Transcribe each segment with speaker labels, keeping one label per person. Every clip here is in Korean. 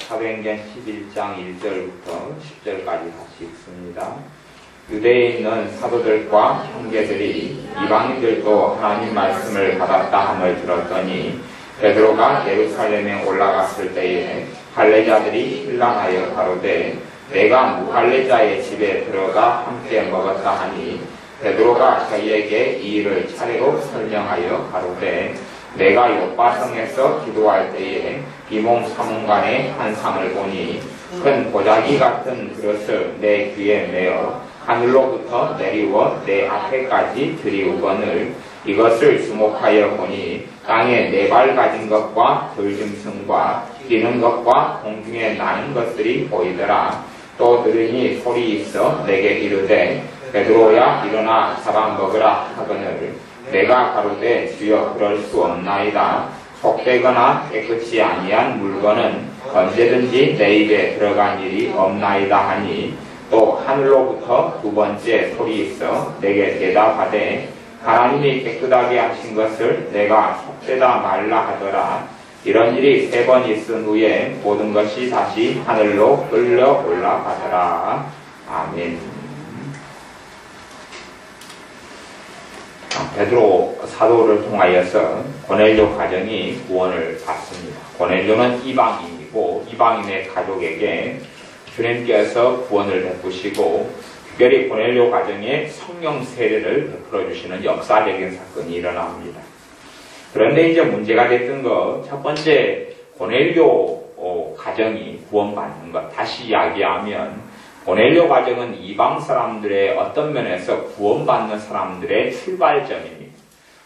Speaker 1: 사도행전 11장 1절부터 10절까지 같이 읽습니다. 유대에 있는 사도들과 형제들이 이방인들도 하나님 말씀을 받았다 함을 들었더니 베드로가 예루살렘에 올라갔을 때에 할례자들이 신랑하여 가로되 내가 무할례자의 집에 들어가 함께 먹었다 하니 베드로가 저희에게 이 일을 차례로 설명하여 가로되 내가 요바성에서 기도할 때에 비몽 사몽간에 한 상을 보니 큰 보자기 같은 그릇을 내 귀에 메어 하늘로부터 내리워 내 앞에까지 들이우거늘 이것을 주목하여 보니 땅에 네 발 가진 것과 들짐승과 뛰는 것과 공중에 나는 것들이 보이더라. 또 들으니 소리 있어 내게 이르되 베드로야 일어나 잡아 먹으라 하거늘 내가 가로되 주여 그럴 수 없나이다. 속되거나 깨끗이 아니한 물건은 언제든지 내 입에 들어간 일이 없나이다 하니 또 하늘로부터 두 번째 소리 있어 내게 대답하되 하나님이 깨끗하게 하신 것을 내가 속되다 말라 하더라. 이런 일이 세 번 있은 후에 모든 것이 다시 하늘로 끌려 올라가더라. 아멘. 베드로 사도를 통하여서 고넬료 가정이 구원을 받습니다. 고넬료는 이방인이고 이방인의 가족에게 주님께서 구원을 베푸시고 특별히 고넬료 가정에 성령 세례를 베풀어 주시는 역사적인 사건이 일어납니다. 그런데 이제 문제가 됐던 것, 첫 번째 고넬료 가정이 구원받는 것. 다시 이야기하면 고넬료 가정은 이방 사람들의 어떤 면에서 구원받는 사람들의 출발점입니다.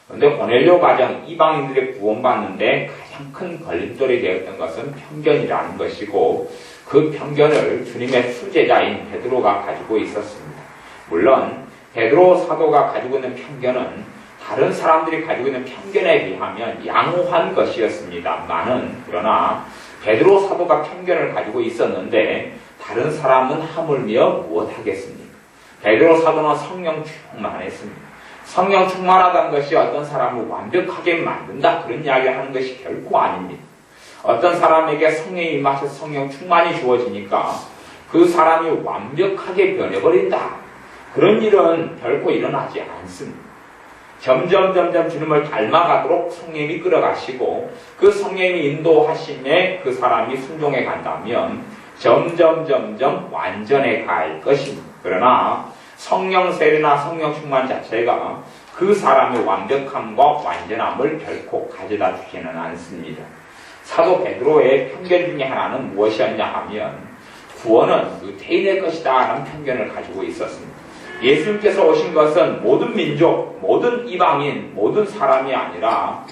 Speaker 1: 그런데 고넬료 가정, 이방인들의 구원받는데 가장 큰 걸림돌이 되었던 것은 편견이라는 것이고 그 편견을 주님의 수제자인 베드로가 가지고 있었습니다. 물론 베드로 사도가 가지고 있는 편견은 다른 사람들이 가지고 있는 편견에 비하면 양호한 것이었습니다만은 그러나 베드로 사도가 편견을 가지고 있었는데 다른 사람은 하물며 무엇하겠습니까? 베드로 사도는 성령 충만했습니다. 성령 충만하다는 것이 어떤 사람을 완벽하게 만든다 그런 이야기를 하는 것이 결코 아닙니다. 어떤 사람에게 성령이 임하셔서 성령 충만이 주어지니까 그 사람이 완벽하게 변해버린다. 그런 일은 결코 일어나지 않습니다. 점점 주님을 닮아가도록 성령이 끌어가시고 그 성령이 인도하심에 그 사람이 순종해 간다면 점점 완전해 갈 것입니다. 그러나 성령 세례나 성령 충만 자체가 그 사람의 완벽함과 완전함을 결코 가져다 주지는 않습니다. 사도 베드로의 편견 중에 하나는 무엇이었냐 하면 구원은 유대인의 것이다 라는 편견을 가지고 있었습니다. 예수님께서 오신 것은 모든 민족, 모든 이방인, 모든 사람이 아니라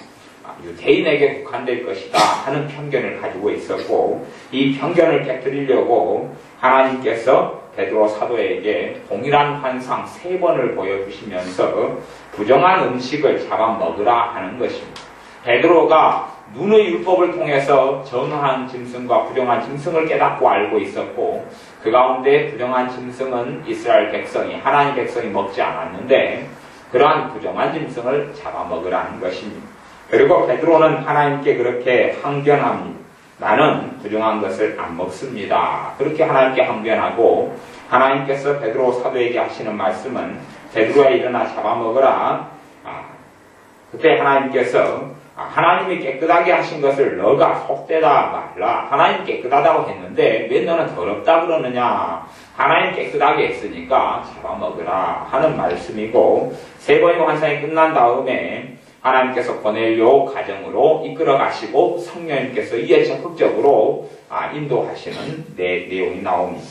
Speaker 1: 유대인에게 국한될 것이다 하는 편견을 가지고 있었고 이 편견을 깨뜨리려고 하나님께서 베드로 사도에게 동일한 환상 3번을 보여주시면서 부정한 음식을 잡아먹으라 하는 것입니다. 베드로가 눈의 율법을 통해서 정한 짐승과 부정한 짐승을 깨닫고 알고 있었고 그 가운데 부정한 짐승은 이스라엘 백성이 하나님 백성이 먹지 않았는데 그러한 부정한 짐승을 잡아먹으라는 것입니다. 그리고 베드로는 하나님께 그렇게 항변합니다. 나는 부정한 것을 안 먹습니다. 그렇게 하나님께 항변하고 하나님께서 베드로 사도에게 하시는 말씀은 베드로야 일어나 잡아먹으라. 그때 하나님께서 하나님이 깨끗하게 하신 것을 너가 속되다 말라. 하나님 깨끗하다고 했는데 왜 너는 더럽다 그러느냐. 하나님 깨끗하게 했으니까 잡아먹으라 하는 말씀이고 3번의 환상이 끝난 다음에 하나님께서 고넬료 가정으로 이끌어 가시고 성령님께서 이에 적극적으로 인도하시는 내용이 나옵니다.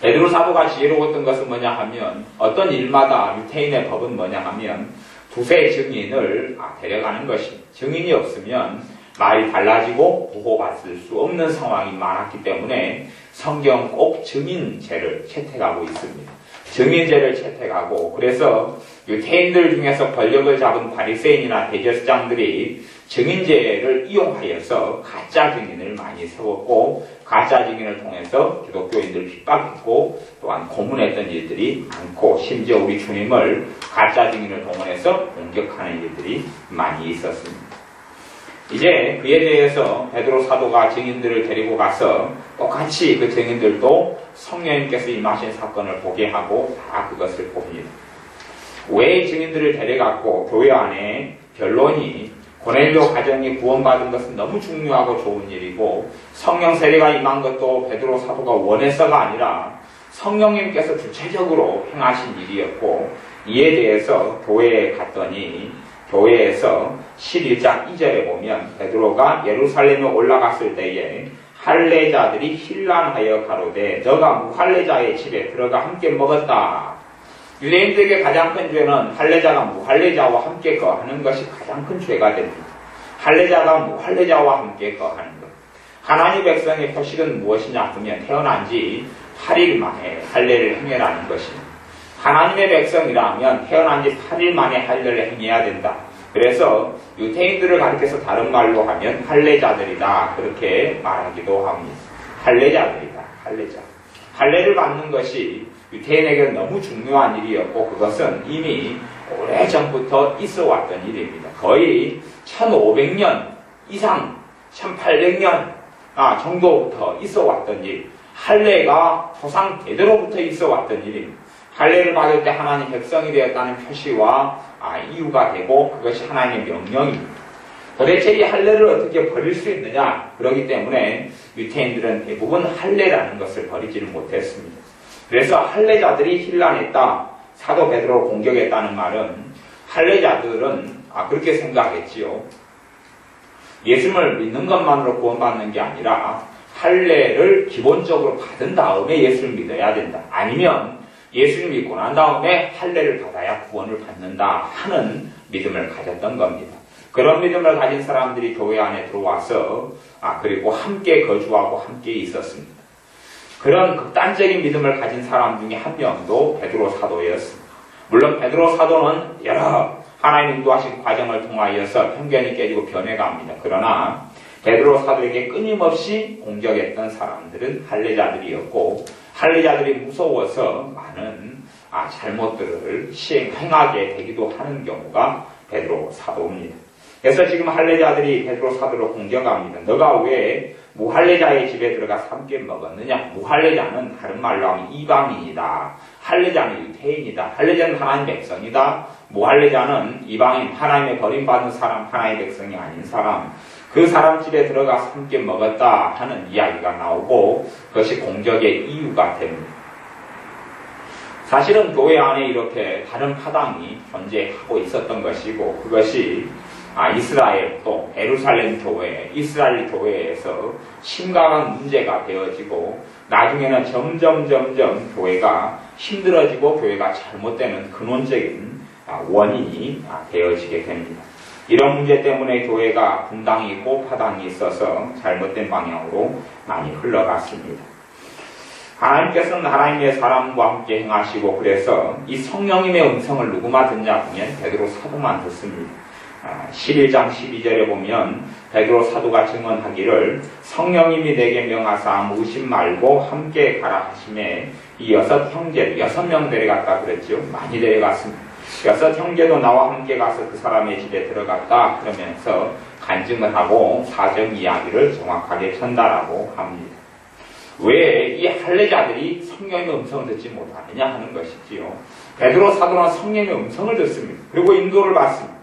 Speaker 1: 베드로 사도가 지혜로웠던 것은 뭐냐 하면 어떤 일마다 유대인의 법은 뭐냐 하면 두세 증인을 데려가는 것입니다. 증인이 없으면 말이 달라지고 보호받을 수 없는 상황이 많았기 때문에 성경 꼭 증인제를 채택하고 있습니다. 증인제를 채택하고 그래서 유대인들 중에서 권력을 잡은 바리새인이나 대제사장들이 증인제를 이용하여서 가짜 증인을 많이 세웠고 가짜 증인을 통해서 기독교인들을 핍박했고 또한 고문했던 일들이 많고 심지어 우리 주님을 가짜 증인을 동원해서 공격하는 일들이 많이 있었습니다. 이제 그에 대해서 베드로 사도가 증인들을 데리고 가서 똑같이 그 증인들도 성령님께서 임하신 사건을 보게 하고 다 그것을 봅니다. 왜 증인들을 데려갔고 교회 안에 결론이 고넬료 가정이 구원받은 것은 너무 중요하고 좋은 일이고 성령 세례가 임한 것도 베드로 사도가 원해서가 아니라 성령님께서 주체적으로 행하신 일이었고 이에 대해서 교회에 갔더니 교회에서 11장 2절에 보면 베드로가 예루살렘에 올라갔을 때에 할례자들이 힐난하여 가로되 너가 무할례자의 집에 들어가 함께 먹었다. 유대인들에게 가장 큰 죄는 할례자가 무할례자와 함께 거하는 것이 가장 큰 죄가 됩니다. 할례자가 무할례자와 함께 거하는 것. 하나님 백성의 표식은 무엇이냐 하면 태어난 지 8일 만에 할례를 행해라는 것입니다. 하나님의 백성이라면 태어난 지 8일 만에 할례를 행해야 된다. 그래서 유대인들을 가리켜서 다른 말로 하면 할례자들이다. 그렇게 말하기도 합니다. 할례자들이다. 할례자. 할례를 받는 것이 유대인에게는 너무 중요한 일이었고 그것은 이미 오래전부터 있어 왔던 일입니다. 거의 1500년 이상 1800년 정도부터 있어 왔던 일. 할례가 조상 대대로부터 있어 왔던 일입니다. 할례를 받을 때 하나님 백성이 되었다는 표시와 이유가 되고 그것이 하나님의 명령입니다. 도대체 이 할례를 어떻게 버릴 수 있느냐? 그렇기 때문에 유대인들은 대부분 할례라는 것을 버리지를 못했습니다. 그래서 할례자들이 힐난했다. 사도 베드로를 공격했다는 말은 할례자들은 그렇게 생각했지요. 예수님을 믿는 것만으로 구원받는 게 아니라 할례를 기본적으로 받은 다음에 예수를 믿어야 된다. 아니면 예수를 믿고 난 다음에 할례를 받아야 구원을 받는다 하는 믿음을 가졌던 겁니다. 그런 믿음을 가진 사람들이 교회 안에 들어와서 그리고 함께 거주하고 함께 있었습니다. 그런 극단적인 믿음을 가진 사람 중에 한 명도 베드로 사도였습니다. 물론 베드로 사도는 여러 하나님 인도하신 과정을 통하여서 편견이 깨지고 변해갑니다. 그러나 베드로 사도에게 끊임없이 공격했던 사람들은 할례자들이었고 할례자들이 무서워서 많은 잘못들을 행하게 되기도 하는 경우가 베드로 사도입니다. 그래서 지금 할례자들이 베드로 사도를 공격합니다. 너가 왜 무할례자의 집에 들어가서 함께 먹었느냐? 무할례자는 다른 말로 하면 이방인이다. 할례자는 유대인이다. 할례자는 하나님 백성이다. 무할례자는 이방인, 하나님의 버림받은 사람, 하나님의 백성이 아닌 사람. 그 사람 집에 들어가서 함께 먹었다 하는 이야기가 나오고 그것이 공격의 이유가 됩니다. 사실은 교회 안에 이렇게 다른 파당이 존재하고 있었던 것이고 그것이 이스라엘 또 예루살렘 교회, 이스라엘 교회에서 심각한 문제가 되어지고 나중에는 점점 교회가 힘들어지고 교회가 잘못되는 근원적인 원인이 되어지게 됩니다. 이런 문제 때문에 교회가 분당이 있고 파당이 있어서 잘못된 방향으로 많이 흘러갔습니다. 하나님께서는 하나님의 사람과 함께 행하시고 그래서 이 성령님의 음성을 누구만 듣냐 보면 베드로 사도만 듣습니다. 11장 12절에 보면 베드로 사도가 증언하기를 성령님이 내게 명하사 아무 의심 말고 함께 가라 하심에 이 6명 데려갔다 그랬죠. 많이 데려갔습니다. 6 형제도 나와 함께 가서 그 사람의 집에 들어갔다 그러면서 간증을 하고 사정 이야기를 정확하게 전달하고 합니다. 왜 이 할례자들이 성령의 음성을 듣지 못하느냐 하는 것이지요. 베드로 사도는 성령의 음성을 듣습니다. 그리고 인도를 받습니다.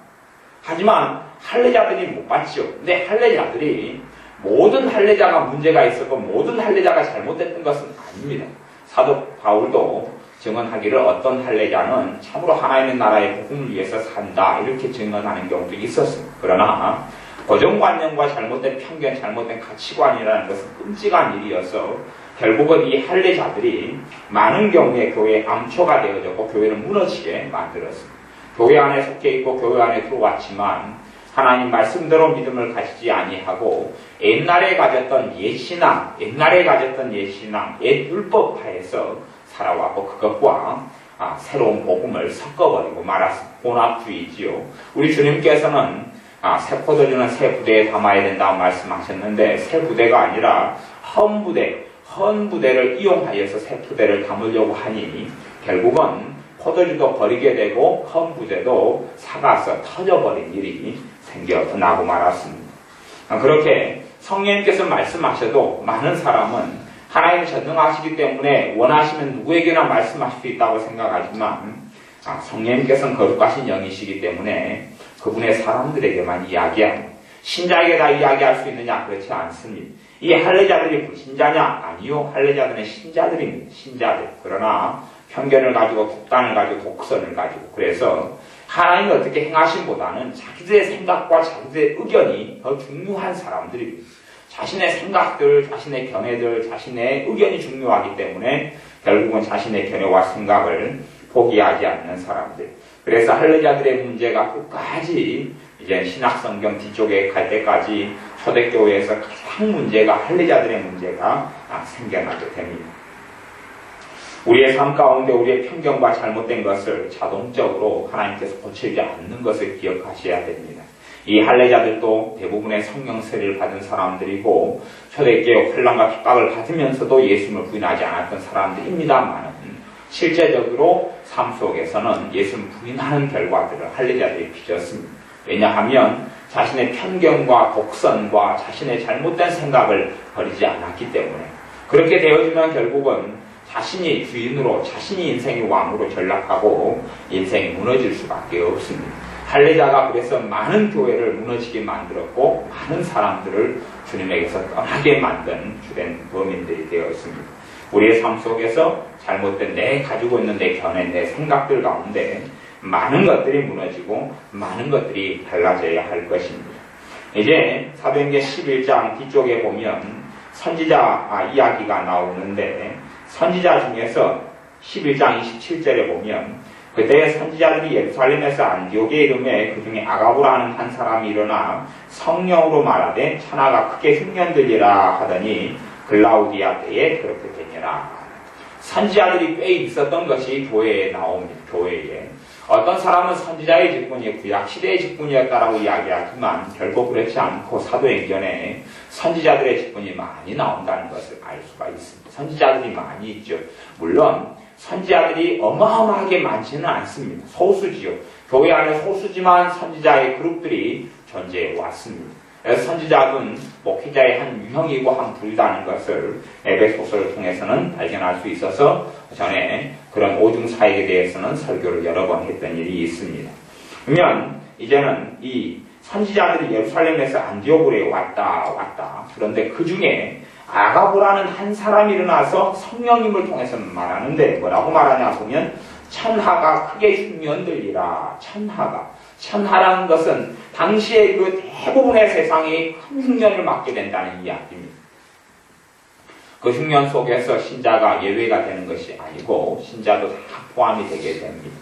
Speaker 1: 하지만 할례자들이 못 받죠. 근데 할례자들이 모든 할례자가 문제가 있었고 모든 할례자가 잘못됐던 것은 아닙니다. 사도 바울도 증언하기를 어떤 할례자는 참으로 하나님의 나라의 복음을 위해서 산다 이렇게 증언하는 경우도 있었습니다. 그러나 고정관념과 잘못된 편견, 잘못된 가치관이라는 것은 끔찍한 일이어서 결국은 이 할례자들이 많은 경우에 교회의 암초가 되어졌고 교회를 무너지게 만들었습니다. 교회 안에 속해 있고 교회 안에 들어왔지만 하나님 말씀대로 믿음을 가지지 아니하고 옛날에 가졌던 옛신앙, 옛 율법화에서 살아왔고 그것과 새로운 복음을 섞어버리고 말았습니다. 혼합주의지요. 우리 주님께서는 새 포도주는 새 부대에 담아야 된다고 말씀하셨는데 새 부대가 아니라 헌 부대를 이용하여서 새 부대를 담으려고 하니 결국은 포도주도 버리게 되고 헌 부대도 사가서 터져버린 일이 나고 말았습니다. 그렇게 성령님께서 말씀하셔도 많은 사람은 하나님이 전능하시기 때문에 원하시면 누구에게나 말씀하실 수 있다고 생각하지만 성령님께서는 거룩하신 영이시기 때문에 그분의 사람들에게만 이야기합니다. 신자에게 다 이야기할 수 있느냐? 그렇지 않습니다. 이 할례자들이 불신자냐? 아니요. 할례자들은 신자들입니다. 신자들. 그러나 편견을 가지고 독단을 가지고 독선을 가지고 그래서 하나님이 어떻게 행하심보다는 자기들의 생각과 자기들의 의견이 더 중요한 사람들입니다. 자신의 생각들, 자신의 견해들, 자신의 의견이 중요하기 때문에 결국은 자신의 견해와 생각을 포기하지 않는 사람들. 그래서 할례자들의 문제가 끝까지 이제 신학성경 뒤쪽에 갈 때까지 초대교회에서 가장 문제가 할례자들의 문제가 생겨나게 됩니다. 우리의 삶 가운데 우리의 편견과 잘못된 것을 자동적으로 하나님께서 고치지 않는 것을 기억하셔야 됩니다. 이 할례자들도 대부분의 성령 세례를 받은 사람들이고 초대교회 환난과 핍박을 받으면서도 예수님을 부인하지 않았던 사람들입니다만 실제적으로 삶 속에서는 예수님을 부인하는 결과들을 할례자들이 빚었습니다. 왜냐하면 자신의 편견과 독선과 자신의 잘못된 생각을 버리지 않았기 때문에 그렇게 되어지면 결국은 자신이 주인으로 자신이 인생의 왕으로 전락하고 인생이 무너질 수밖에 없습니다. 할례자가 그래서 많은 교회를 무너지게 만들었고 많은 사람들을 주님에게서 떠나게 만든 주된 범인들이 되었습니다. 우리의 삶 속에서 잘못된 내 가지고 있는 내 견해, 내 생각들 가운데 많은 것들이 무너지고 많은 것들이 달라져야 할 것입니다. 이제 사도행전 11장 뒤쪽에 보면 선지자 이야기가 나오는데 선지자 중에서 11장 27절에 보면 그때 선지자들이 예루살렘에서 안디옥에 이름에 그 중에 아가보라는 한 사람이 일어나 성령으로 말하되 천하가 크게 흉년들리라 하더니 글라우디아 때에 그렇게 되니라. 선지자들이 꽤 있었던 것이 교회에 나옵니다. 교회에. 어떤 사람은 선지자의 직분이 구약시대의 직분이었다라고 이야기하지만 결국 그렇지 않고 사도행전에 선지자들의 직분이 많이 나온다는 것을 알 수가 있습니다. 선지자들이 많이 있죠. 물론 선지자들이 어마어마하게 많지는 않습니다. 소수지요. 교회 안에 소수지만 선지자의 그룹들이 존재해 왔습니다. 그래서 선지자는 목회자의 한 유형이고 한 부류라는 것을 에베소서를 통해서는 발견할 수 있어서 전에 그런 오중사역에 대해서는 설교를 여러 번 했던 일이 있습니다. 그러면 이제는 이 선지자들이 예루살렘에서 안디옥으로 왔다. 그런데 그 중에 아가보라는 한 사람이 일어나서 성령님을 통해서 말하는데 뭐라고 말하냐 보면 천하가 크게 흉년들리라. 천하라는 것은 당시에 그 대부분의 세상이 큰 흉년을 맞게 된다는 이야기입니다. 그 흉년 속에서 신자가 예외가 되는 것이 아니고 신자도 다 포함이 되게 됩니다.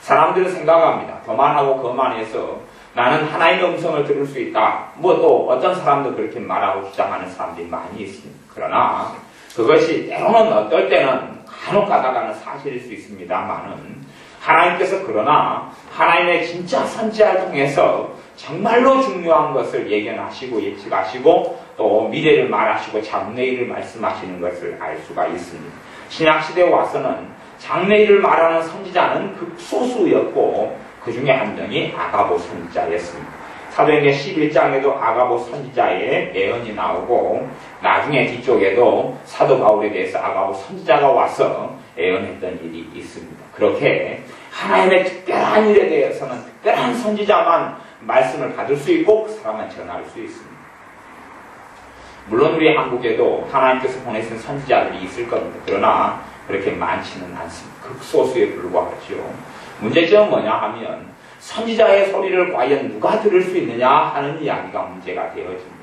Speaker 1: 사람들은 생각합니다. 교만하고 거만해서 나는 하나님의 음성을 들을 수 있다. 뭐 또 어떤 사람도 그렇게 말하고 주장하는 사람들이 많이 있습니다. 그러나 그것이 때로는 어떨 때는 간혹 가다가는 사실일 수 있습니다만은 하나님께서 그러나 하나님의 진짜 선지자를 통해서 정말로 중요한 것을 예견하시고 예측하시고 또 미래를 말하시고 장래일을 말씀하시는 것을 알 수가 있습니다. 신약시대에 와서는 장래일을 말하는 선지자는 극소수였고 그 중에 한 명이 아가보 선지자였습니다. 사도행전 11장에도 아가보 선지자의 예언이 나오고 나중에 뒤쪽에도 사도 바울에 대해서 아가보 선지자가 와서 예언했던 일이 있습니다. 그렇게 하나님의 특별한 일에 대해서는 특별한 선지자만 말씀을 받을 수 있고 그 사람만 전할 수 있습니다. 물론 우리 한국에도 하나님께서 보내신 선지자들이 있을 겁니다. 그러나 그렇게 많지는 않습니다. 극소수에 불과하죠. 문제점은 뭐냐 하면 선지자의 소리를 과연 누가 들을 수 있느냐 하는 이야기가 문제가 되어집니다.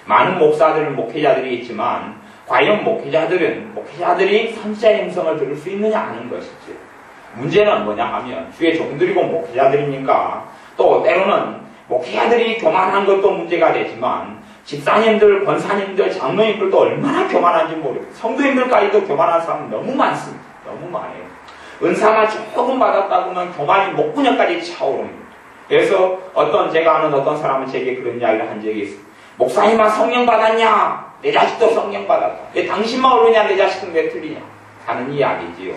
Speaker 1: 많은 목사들, 목회자들이 있지만 과연 목회자들이 선지자의 음성을 들을 수 있느냐 하는 것이죠. 문제는 뭐냐 하면 주의 종들이고 목회자들입니까? 또 때로는 목회자들이 교만한 것도 문제가 되지만 집사님들, 권사님들, 장로님들도 얼마나 교만한지 모르겠어요. 성도님들까지도 교만한 사람은 너무 많습니다. 너무 많아요. 은사만 조금 받았다고는 교만이 목구녕까지 차오릅니다. 그래서 제가 아는 어떤 사람은 제게 그런 이야기를 한 적이 있어요. 목사님아 성령 받았냐? 내 자식도 성령 받았다. 왜 당신만 오르냐? 내 자식은 왜 틀리냐? 하는 이야기지요.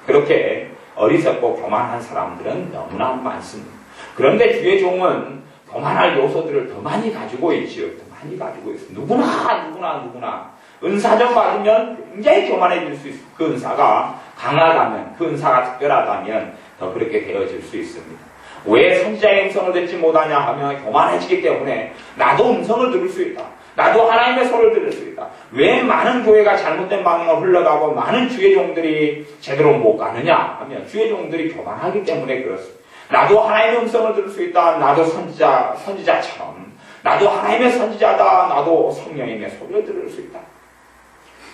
Speaker 1: 그렇게 어리석고 교만한 사람들은 너무나 많습니다. 그런데 주의 종은 교만할 요소들을 더 많이 가지고 있지요. 더 많이 가지고 있습니다. 누구나 은사 좀 받으면 굉장히 교만해질 수 있습니다. 그 은사가 강하다면, 그 은사가 특별하다면 더 그렇게 되어질 수 있습니다. 왜 선지자의 음성을 듣지 못하냐 하면 교만해지기 때문에 나도 음성을 들을 수 있다. 나도 하나님의 소리를 들을 수 있다. 왜 많은 교회가 잘못된 방향으로 흘러가고 많은 주의 종들이 제대로 못 가느냐 하면 주의 종들이 교만하기 때문에 그렇습니다. 나도 하나님의 음성을 들을 수 있다. 나도 선지자처럼 나도 하나님의 선지자다. 나도 성령님의 소리를 들을 수 있다.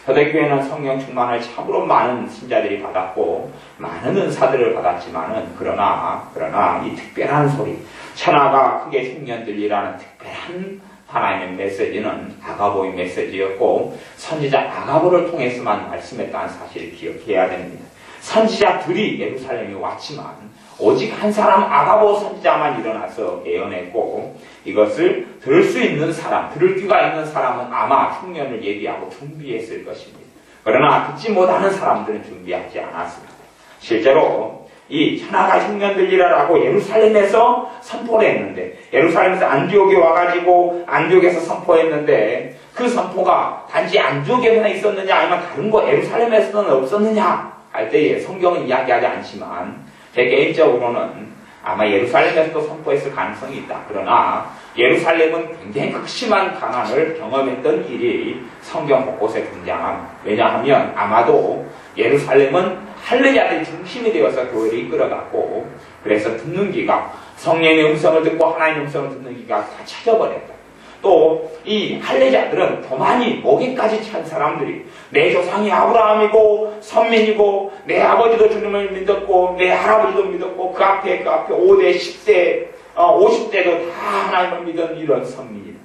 Speaker 1: 초대교회는 성령 충만을 참으로 많은 신자들이 받았고 많은 은사들을 받았지만은 그러나 이 특별한 소리, 천하가 크게 흉년 들리라는 특별한 하나님의 메시지는 아가보의 메시지였고 선지자 아가보를 통해서만 말씀했다는 사실을 기억해야 됩니다. 선지자들이 예루살렘에 왔지만 오직 한 사람 아가보 선지자만 일어나서 예언했고 이것을 들을 수 있는 사람, 들을 귀가 있는 사람은 아마 흉년을 예비하고 준비했을 것입니다. 그러나 듣지 못하는 사람들은 준비하지 않았습니다. 실제로 이 천하가 흉년 들리라라고 예루살렘에서 선포를 했는데 예루살렘에서 안디옥에 와가지고 안디옥에서 선포했는데 그 선포가 단지 안디옥에만 있었느냐 아니면 다른 곳 예루살렘에서는 없었느냐 할 때에 성경은 이야기하지 않지만 제 개인적으로는 아마 예루살렘에서도 선포했을 가능성이 있다. 그러나 예루살렘은 굉장히 극심한 가난을 경험했던 일이 성경 곳곳에 등장합니다. 왜냐하면 아마도 예루살렘은 할례자들이 중심이 되어서 교회를 이끌어갔고 그래서 듣는 귀가 성령의 음성을 듣고 하나님의 음성을 듣는 귀가 다 찾아버렸다. 또 이 할례자들은 교만이 목에까지 찬 사람들이 내 조상이 아브라함이고 선민이고 내 아버지도 주님을 믿었고 내 할아버지도 믿었고 그 앞에 5대 10대 50대도 다 하나님을 믿은 이런 선민이다.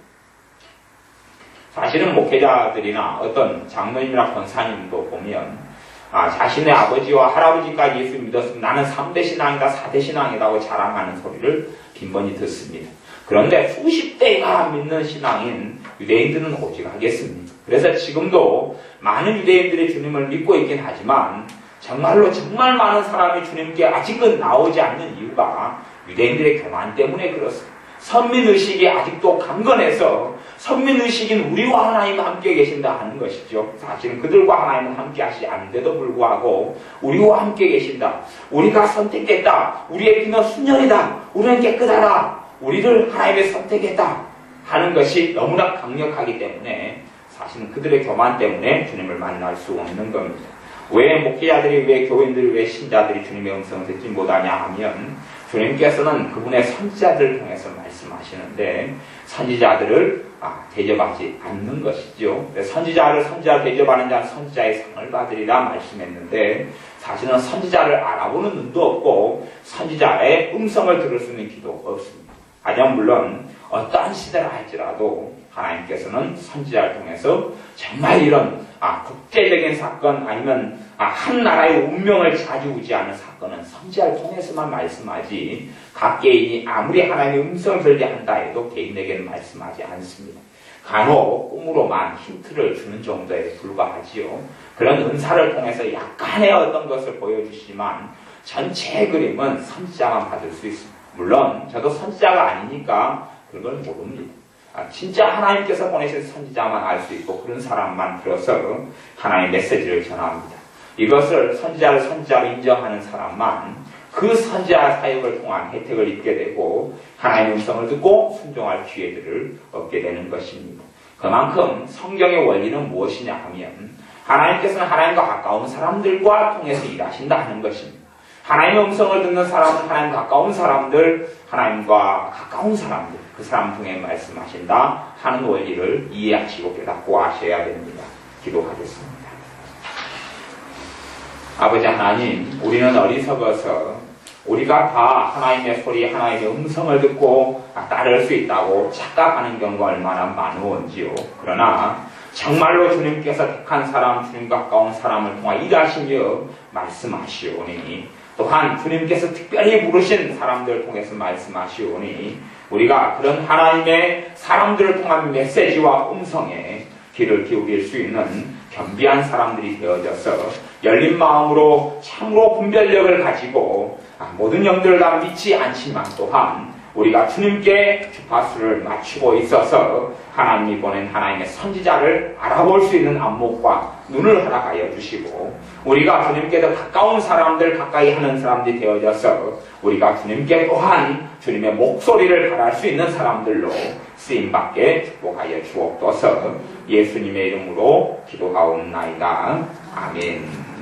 Speaker 1: 사실은 목회자들이나 어떤 장로님이나 권사님도 보면 자신의 아버지와 할아버지까지 예수 믿었으면 나는 3대 신앙이다 4대 신앙이라고 자랑하는 소리를 빈번히 듣습니다. 그런데 수십 대가 믿는 신앙인 유대인들은 오직하겠습니다. 그래서 지금도 많은 유대인들이 주님을 믿고 있긴 하지만 정말 많은 사람이 주님께 아직은 나오지 않는 이유가 유대인들의 교만 때문에 그렇습니다. 선민의식이 아직도 강건해서 선민의식인 우리와 하나님 함께 계신다 하는 것이죠. 사실은 그들과 하나님은 함께 하시지 않는데도 불구하고 우리와 함께 계신다. 우리가 선택했다. 우리의 피는 순혈이다. 우리는 깨끗하다. 우리를 하나님이 선택했다 하는 것이 너무나 강력하기 때문에 사실은 그들의 교만 때문에 주님을 만날 수 없는 겁니다. 왜 목회자들이, 왜 교인들이, 왜 신자들이 주님의 음성을 듣지 못하냐 하면 주님께서는 그분의 선지자들을 통해서 말씀하시는데 선지자들을 대접하지 않는 것이죠. 선지자를 대접하는 자는 선지자의 상을 받으리라 말씀했는데 사실은 선지자를 알아보는 눈도 없고 선지자의 음성을 들을 수 있는 귀도 없습니다. 하지만 물론 어떠한 시대라 할지라도 하나님께서는 선지자를 통해서 정말 이런 국제적인 사건 아니면 한 나라의 운명을 좌지우지하는 사건은 선지자를 통해서만 말씀하지 각 개인이 아무리 하나님의 음성을 들게 한다 해도 개인에게는 말씀하지 않습니다. 간혹 꿈으로만 힌트를 주는 정도에 불과하지요. 그런 은사를 통해서 약간의 어떤 것을 보여주시지만 전체 그림은 선지자만 받을 수 있습니다. 물론 저도 선지자가 아니니까 그런 걸 모릅니다. 진짜 하나님께서 보내신 선지자만 알 수 있고 그런 사람만 들어서 하나님의 메시지를 전합니다. 이것을 선지자로 인정하는 사람만 그 선지자 사역을 통한 혜택을 입게 되고 하나님의 음성을 듣고 순종할 기회들을 얻게 되는 것입니다. 그만큼 성경의 원리는 무엇이냐 하면 하나님께서는 하나님과 가까운 사람들과 통해서 일하신다 하는 것입니다. 하나님의 음성을 듣는 사람은 하나님과 가까운 사람들, 하나님과 가까운 사람들, 그 사람 통해 말씀하신다 하는 원리를 이해하시고 깨닫고 하셔야 됩니다. 기도하겠습니다. 아버지 하나님, 우리는 어리석어서 우리가 다 하나님의 소리, 하나님의 음성을 듣고 따를 수 있다고 착각하는 경우가 얼마나 많은지요. 그러나 정말로 주님께서 택한 사람, 주님과 가까운 사람을 통해 일하시며 말씀하시오니 또한 주님께서 특별히 부르신 사람들을 통해서 말씀하시오니 우리가 그런 하나님의 사람들을 통한 메시지와 음성에 귀를 기울일 수 있는 겸비한 사람들이 되어져서 열린 마음으로 참으로 분별력을 가지고 모든 영들을 다 믿지 않지만 또한 우리가 주님께 주파수를 맞추고 있어서 하나님이 보낸 하나님의 선지자를 알아볼 수 있는 안목과 눈을 허락하여 주시고 우리가 주님께 더 가까운 사람들, 가까이 하는 사람들이 되어져서 우리가 주님께 또한 주님의 목소리를 발할 수 있는 사람들로 쓰임받게 축복하여 주옵소서. 예수님의 이름으로 기도하옵나이다. 아멘.